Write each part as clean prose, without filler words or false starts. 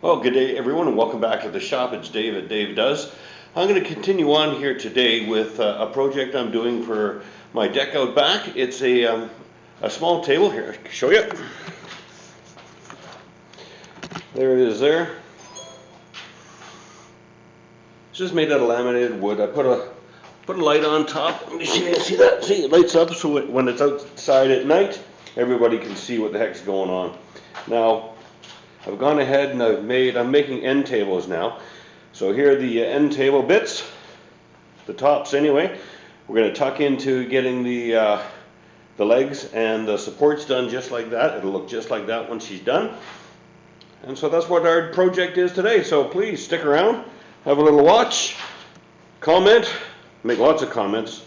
Well, good day everyone and welcome back to the shop. It's Dave at Dave Does. I'm going to continue on here today with a project I'm doing for my deck out back. It's a small table here. I can show you. There it is there. It's just made out of laminated wood. I put a light on top. Let me see that. See, it lights up so when it's outside at night, everybody can see what the heck's going on. Now, I've gone ahead and I'm making end tables now. So here are the end table bits, the tops anyway. We're going to tuck into getting the legs and the supports done just like that. It'll look just like that when she's done. And so that's what our project is today. So please stick around, have a little watch, comment, make lots of comments.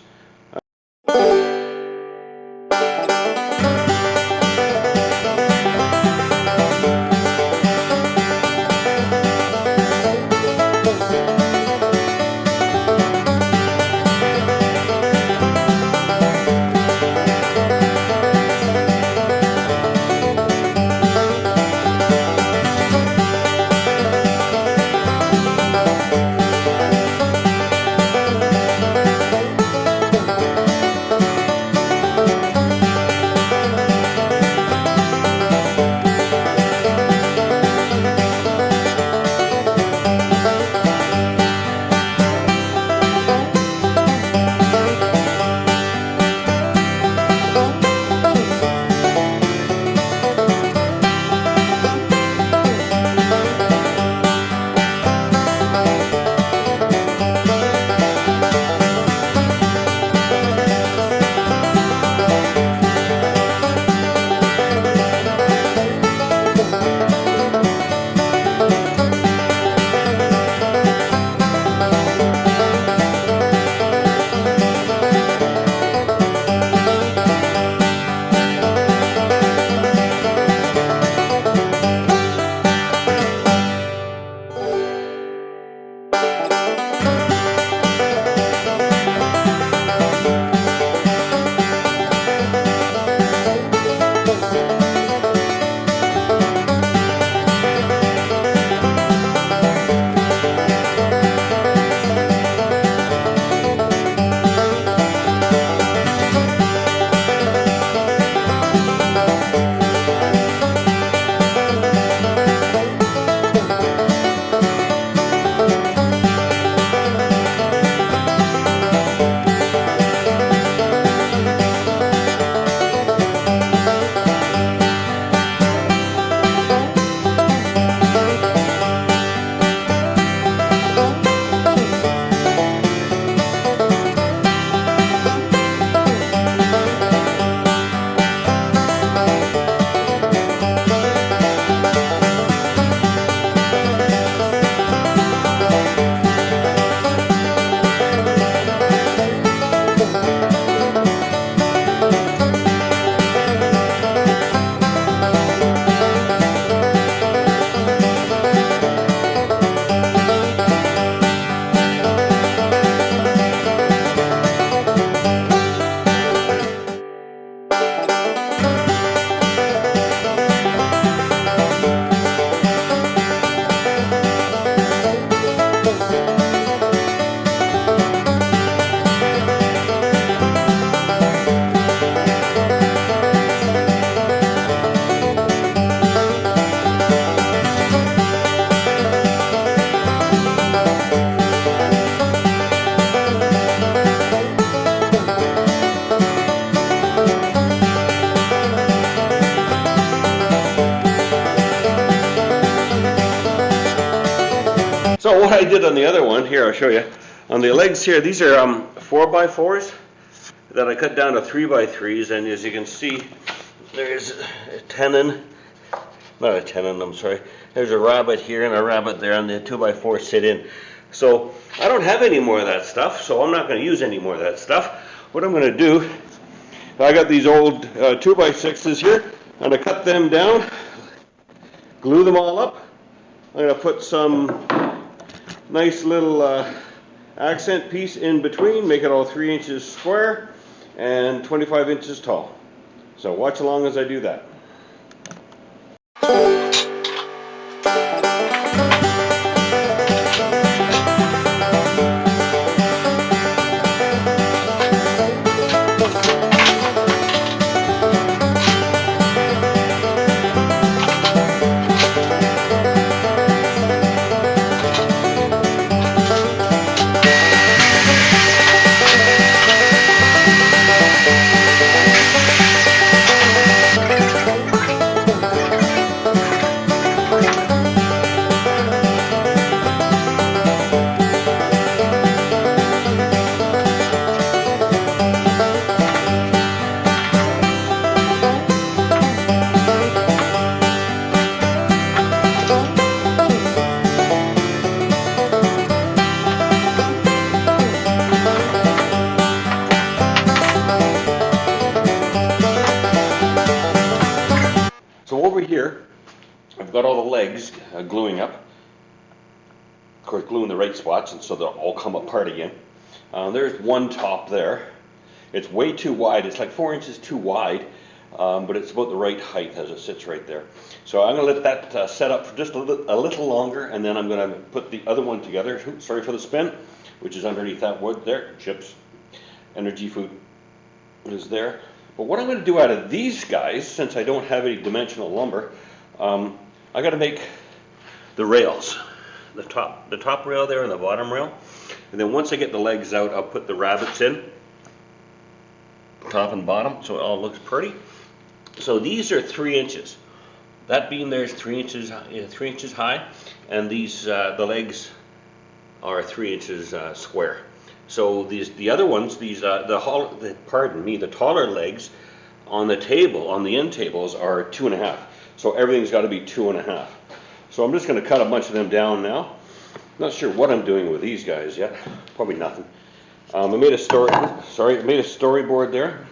So what I did on the other one, here I'll show you, on the legs here, these are 4x4s that I cut down to 3x3s, and as you can see, there's a tenon, not a tenon, I'm sorry, there's a rabbet here and a rabbet there, and the 2x4s sit in. So I don't have any more of that stuff, so I'm not going to use any more of that stuff. What I'm going to do, I got these old 2x6s here, I'm going to cut them down, glue them all up. I'm going to put some nice little accent piece in between, make it all 3 inches square and 25 inches tall. So watch along as I do that. over here, I've got all the legs gluing up. Of course, glue in the right spots, and so they'll all come apart again. There's one top there. It's way too wide. It's like 4 inches too wide, but it's about the right height as it sits right there. So I'm going to let that set up for just a little longer, and then I'm going to put the other one together. Oops, sorry for the spin, which is underneath that wood there. Chips, energy food is there. But what I'm going to do out of these guys, since I don't have any dimensional lumber, I got to make the rails, the top rail there and the bottom rail. And then once I get the legs out, I'll put the rabbets in, top and bottom, so it all looks pretty. So these are 3 inches. That beam there is 3 inches, 3 inches high, and these the legs are 3 inches square. So the other ones, the taller legs on the table, on the end tables, are 2.5. So everything's got to be 2.5. So I'm just going to cut a bunch of them down now. Not sure what I'm doing with these guys yet. Probably nothing. I made a storyboard there,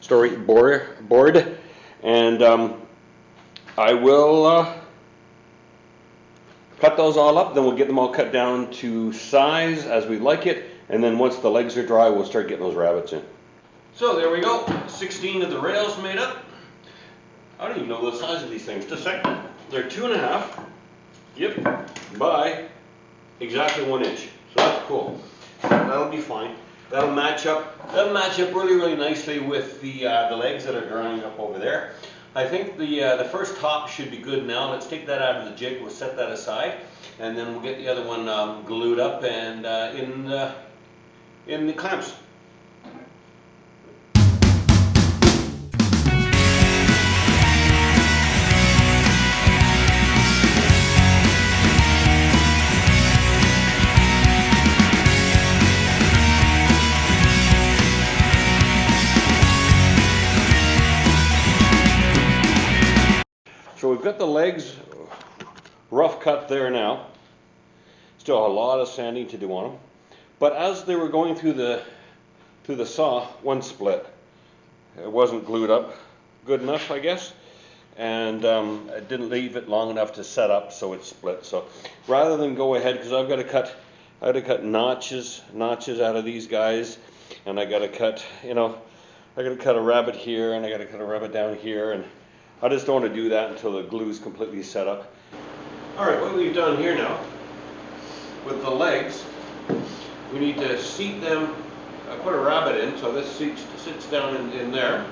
storyboard, and I will cut those all up. Then we'll get them all cut down to size as we like it. And then once the legs are dry, we'll start getting those rabbits in. So there we go, 16 of the rails made up. I don't even know the size of these things. Just a second. They're 2.5, yep, by exactly 1 inch. So that's cool. That'll be fine. That'll match up really, really nicely with the legs that are drying up over there. I think the first top should be good now. Let's take that out of the jig. We'll set that aside, and then we'll get the other one glued up and in the clamps. So we've got the legs rough cut there now. Still a lot of sanding to do on them. But as they were going through the saw, one split. It wasn't glued up good enough, I guess, and I didn't leave it long enough to set up, so it split. So rather than go ahead, because I've got to cut notches out of these guys, and I got to cut, I got to cut a rabbit here, and I got to cut a rabbit down here, and I just don't want to do that until the glue's completely set up. All right, what we've done here now with the legs, we need to seat them. I put a rabbit in, so this sits down in there.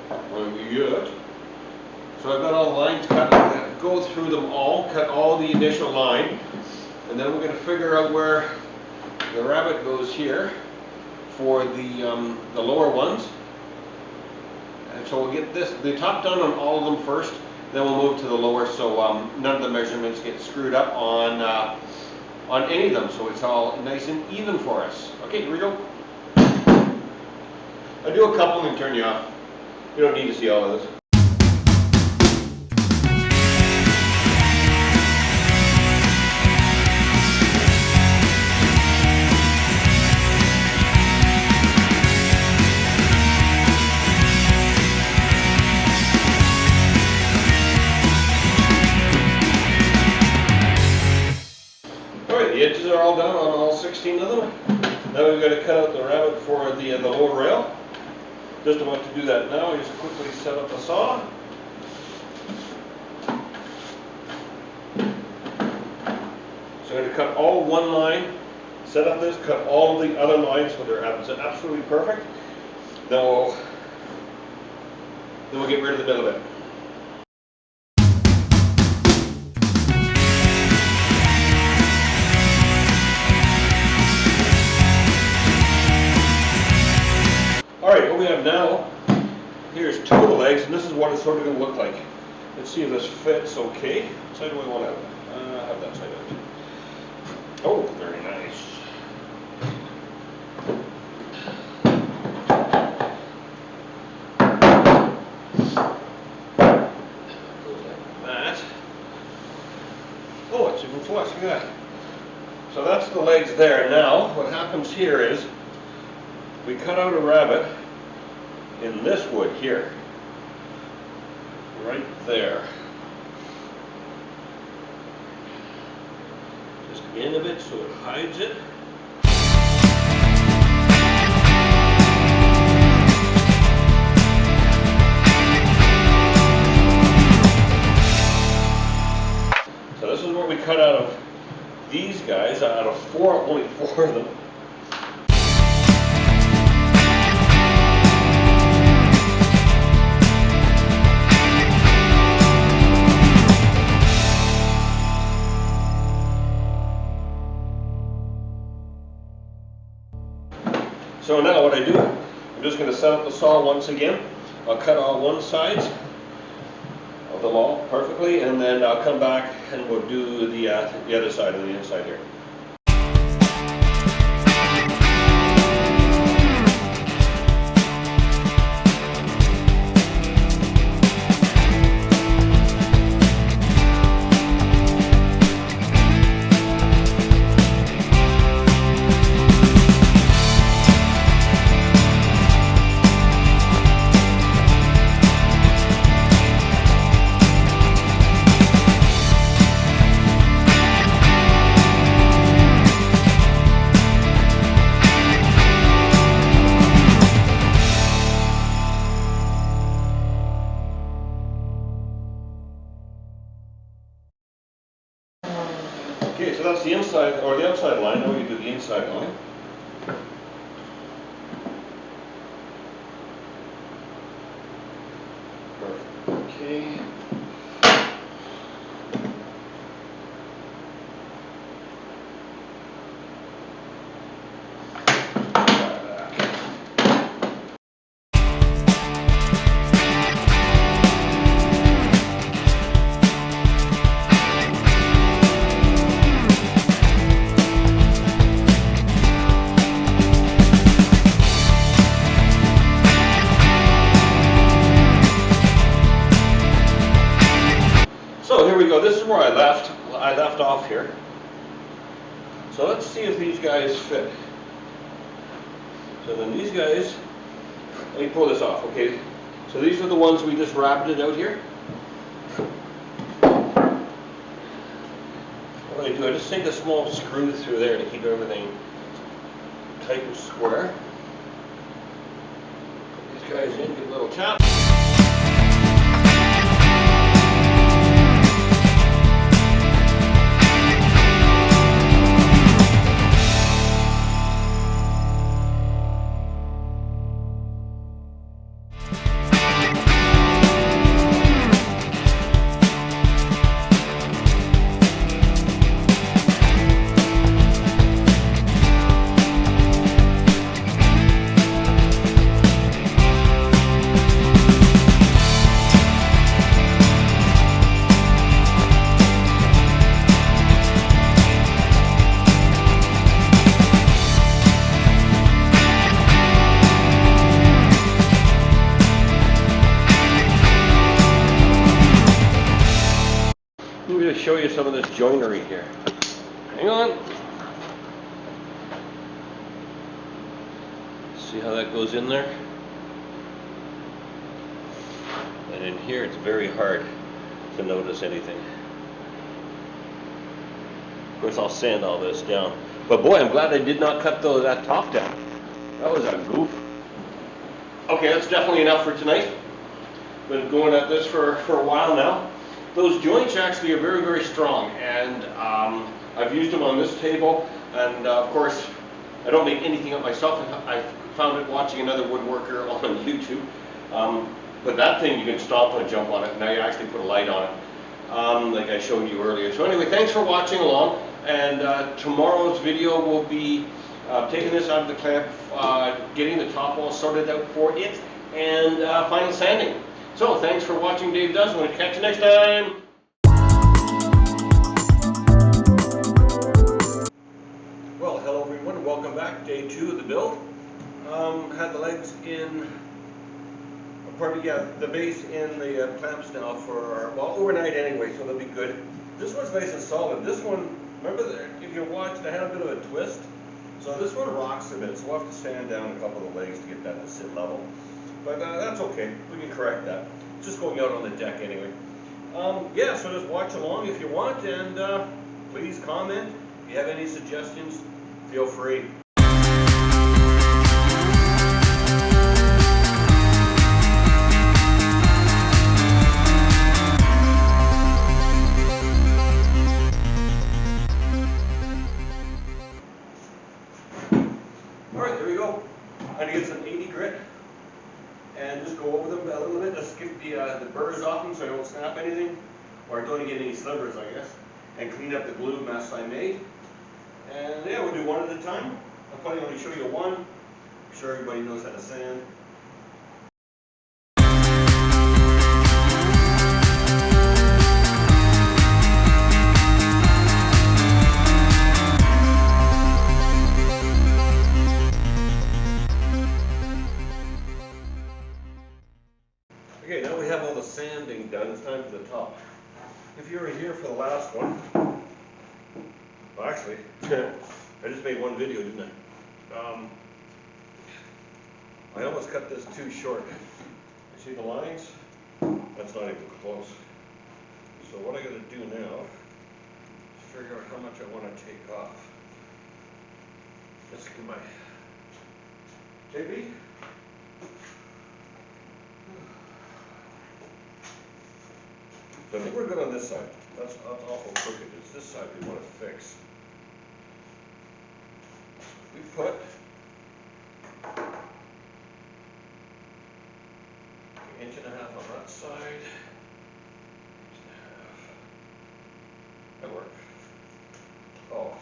So I've got all the lines cut. I'm going to go through them all, cut all the initial line, and then we're going to figure out where the rabbit goes here for the lower ones. And so we'll get the top done on all of them first, then we'll move to the lower, so none of the measurements get screwed up on any of them, so it's all nice and even for us. Okay, here we go. I'll do a couple and turn you off. You don't need to see all of this. The edges are all done on all 16 of them. Now we've got to cut out the rabbit for the lower rail. Just about to do that now. Just quickly set up the saw. So I'm going to cut all one line, set up this, cut all of the other lines so they're absolutely perfect. Then we'll get rid of the middle bit. Alright, what we have now, here's two of the legs, and this is what it's sort of going to look like. Let's see if this fits okay. What side do I want to have that side out? Oh, very nice. Like that. Oh, it's even flush, look at that. So that's the legs there. Now, what happens here is, we cut out a rabbit in this wood here. right there. Just in a bit so it hides it. So this is what we cut out of these guys, out of only four of them. So now what I do, I'm just going to set up the saw once again. I'll cut all one sides of them all perfectly, and then I'll come back and we'll do the other side on the inside here. Okay, so that's the inside, or the outside line. Now we do the inside line. Perfect. Okay. So here we go. This is where I left off here. So let's see if these guys fit. So then these guys, let me pull this off. Okay. So these are the ones we just wrapped it out here. What I do, I just sink a small screw through there to keep everything tight and square. Put these guys in, give a little tap. Let me just show you some of this joinery here. Hang on. See how that goes in there? And in here it's very hard to notice anything. Of course I'll sand all this down. But boy, I'm glad I did not cut that top down. That was a goof. Okay, that's definitely enough for tonight. Been going at this for a while now. Those joints actually are very, very strong, and I've used them on this table, and of course I don't make anything up myself. I found it watching another woodworker on YouTube. But that thing, you can stop and jump on it. Now you actually put a light on it, like I showed you earlier. So anyway, thanks for watching along, and tomorrow's video will be taking this out of the clamp, getting the top wall sorted out for it, and final sanding. So, thanks for watching Dave Does. We'll catch you next time. Well, hello everyone. Welcome back. Day 2 of the build. Had the legs in, the base in the clamps now for, well, overnight anyway, so they'll be good. This one's nice and solid. This one, remember, if you watched, I had a bit of a twist. So this one rocks a bit, so we'll have to sand down a couple of the legs to get that to sit level. But that's okay, we can correct that. just going out on the deck anyway. Yeah, so just watch along if you want, and please comment. If you have any suggestions, feel free. Alright, there we go. I'm going to get some 80 grit and just go over them a little bit. Just get the burrs off them so I don't snap anything, or I don't get any slivers, I guess, and clean up the glue mess I made. And yeah, we'll do one at a time. I'll probably only show you one. I'm sure everybody knows how to sand. Okay, now we have all the sanding done. It's time for the top. If you were here for the last one, well, actually, I just made one video, didn't I? I almost cut this too short. You see the lines? That's not even close. So what I got to do now is figure out how much I want to take off. Let's get my JB. So I think we're good on this side. That's awful crooked. It's this side we want to fix. We put an 1.5 inches on that side. 1.5 inches. That works. Oh.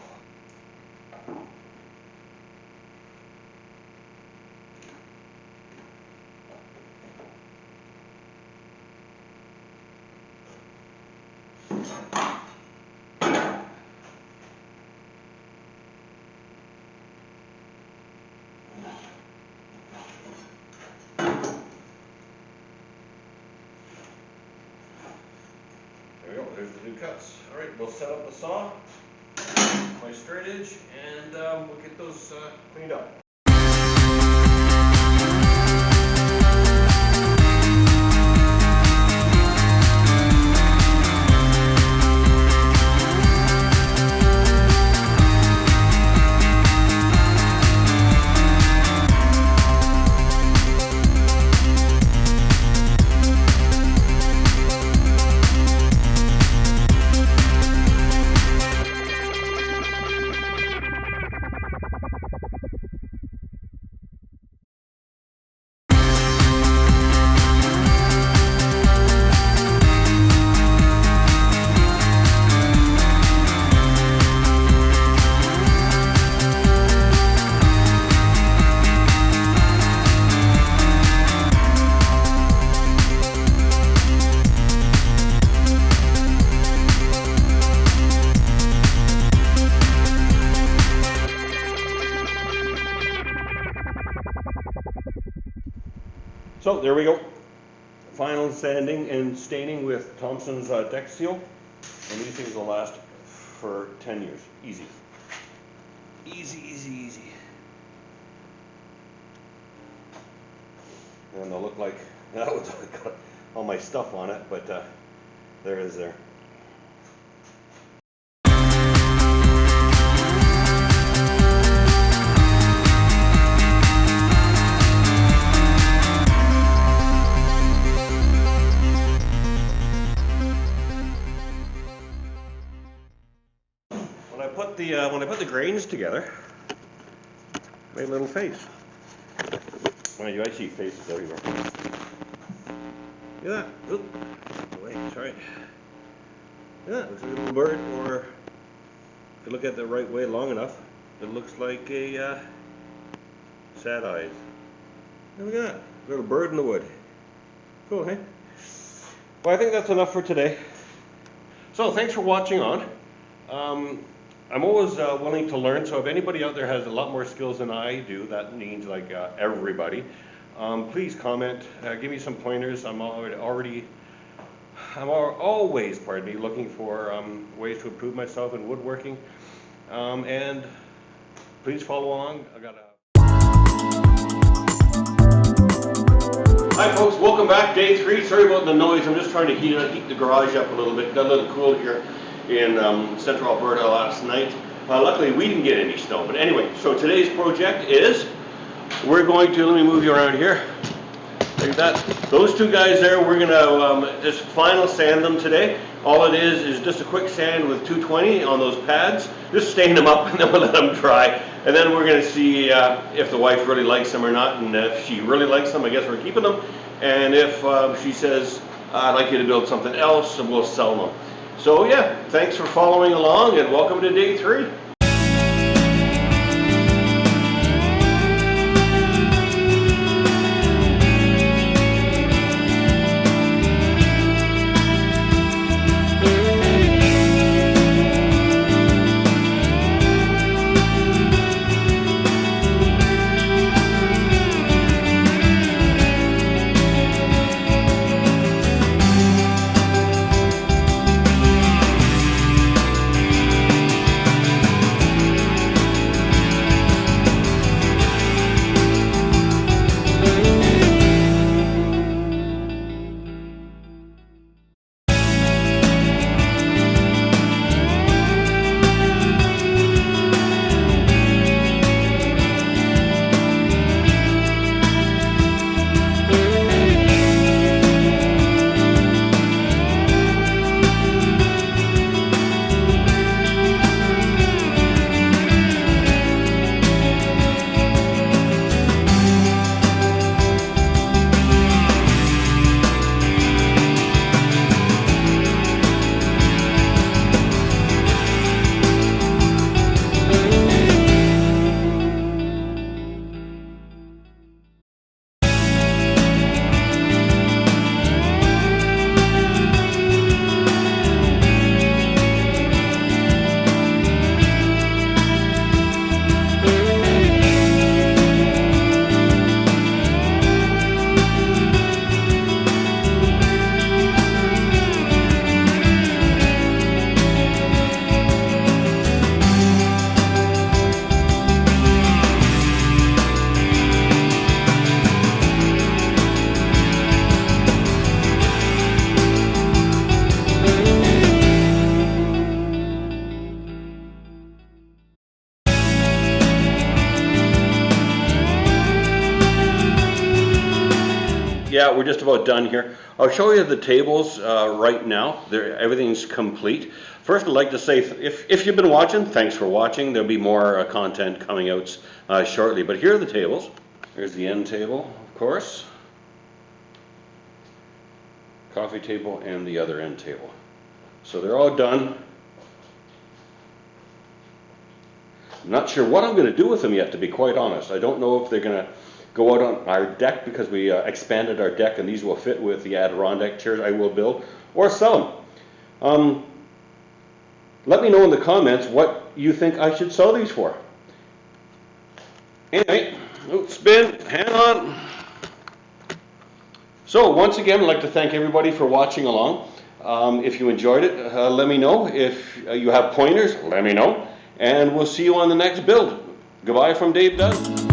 There we go, there's the new cuts. Alright, we'll set up the saw, my straight edge, and we'll get those cleaned up. So there we go. Final sanding and staining with Thompson's Deck Seal. And these things will last for 10 years. Easy. Easy, easy, easy. And they'll look like, that was got all my stuff on it, but there it is there. When I put the grains together, I made a little face. Mind you, I see faces everywhere. Look at that. Oop. Wait, sorry. Yeah, it looks like a little bird, or if you look at it the right way long enough, it looks like a sad eyes. Look at that. Little bird in the wood. Cool, hey? Well, I think that's enough for today. So, thanks for watching on. I'm always willing to learn, so if anybody out there has a lot more skills than I do, that means like everybody, please comment, give me some pointers. I'm always, pardon me, looking for ways to improve myself in woodworking, and please follow along. I got a Hi folks, welcome back, day 3. Sorry about the noise, I'm just trying to heat the garage up a little bit. Got a little cool here in central Alberta last night. Luckily we didn't get any snow, but anyway, so today's project is, we're going to, let me move you around here, like that. Those two guys there, we're going to just final sand them today. All it is just a quick sand with 220 on those pads. Just stain them up and then we'll let them dry. And then we're going to see if the wife really likes them or not. And if she really likes them, I guess we're keeping them. And if she says, I'd like you to build something else, we'll sell them. So yeah, thanks for following along and welcome to day 3. Yeah, we're just about done here. I'll show you the tables right now. Everything's complete. First, I'd like to say, if you've been watching, thanks for watching. There'll be more content coming out shortly. But here are the tables. Here's the end table, of course. Coffee table and the other end table. So they're all done. I'm not sure what I'm going to do with them yet, to be quite honest. I don't know if they're going to go out on our deck because we expanded our deck and these will fit with the Adirondack chairs I will build, or sell them. Let me know in the comments what you think I should sell these for. Anyway, spin, hang on. So once again, I'd like to thank everybody for watching along. If you enjoyed it, let me know. If you have pointers, let me know. And we'll see you on the next build. Goodbye from Dave Dunn.